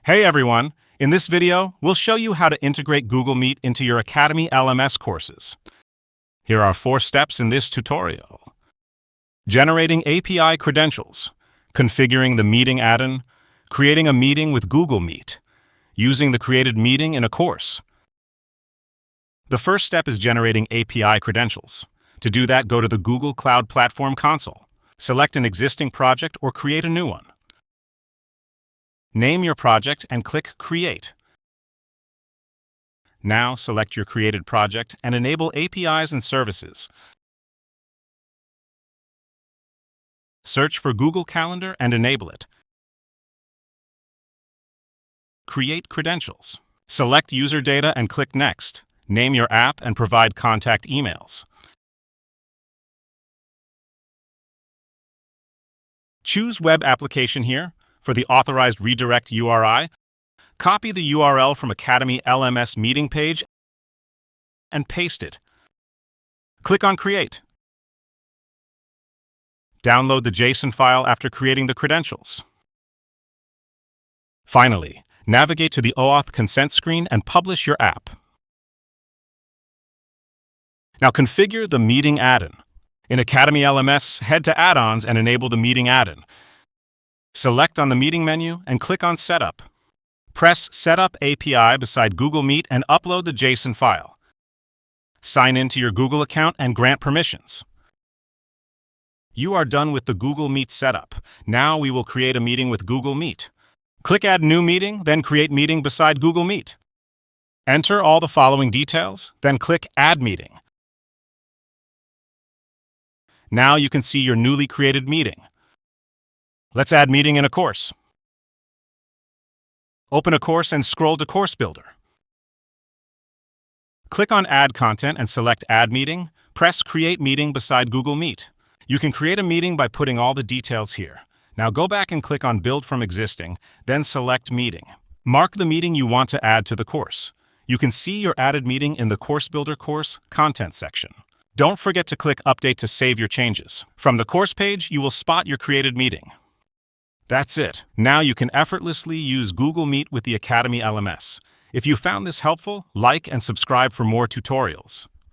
Hey everyone! In this video, we'll show you how to integrate Google Meet into your Academy LMS courses. Here are 4 steps in this tutorial. Generating API credentials, configuring the Meeting Addon, creating a meeting with Google Meet, using the created meeting in a course. The first step is generating API credentials. To do that, go to the Google Cloud Platform console. Select an existing project or create a new one. Name your project and click Create. Now select your created project and enable APIs and services. Search for Google Calendar and enable it. Create credentials. Select user data and click Next. Name your app and provide contact emails. Choose Web Application here. For the authorized redirect URI, copy the URL from Academy LMS meeting page and paste it. Click on Create. Download the JSON file after creating the credentials. Finally, navigate to the OAuth consent screen and publish your app. Now configure the Meeting Addon. In Academy LMS, head to Add-ons and enable the Meeting Addon. Select on the meeting menu and click on Setup. Press Setup API beside Google Meet and upload the JSON file. Sign in to your Google account and grant permissions. You are done with the Google Meet setup. Now we will create a meeting with Google Meet. Click Add New Meeting, then Create Meeting beside Google Meet. Enter all the following details, then click Add Meeting. Now you can see your newly created meeting. Let's add meeting in a course. Open a course and scroll to Course Builder. Click on Add Content and select Add Meeting. Press Create Meeting beside Google Meet. You can create a meeting by putting all the details here. Now go back and click on Build from Existing, then select Meeting. Mark the meeting you want to add to the course. You can see your added meeting in the Course Builder Course Content section. Don't forget to click Update to save your changes. From the course page, you will spot your created meeting. That's it. Now you can effortlessly use Google Meet with the Academy LMS. If you found this helpful, like and subscribe for more tutorials.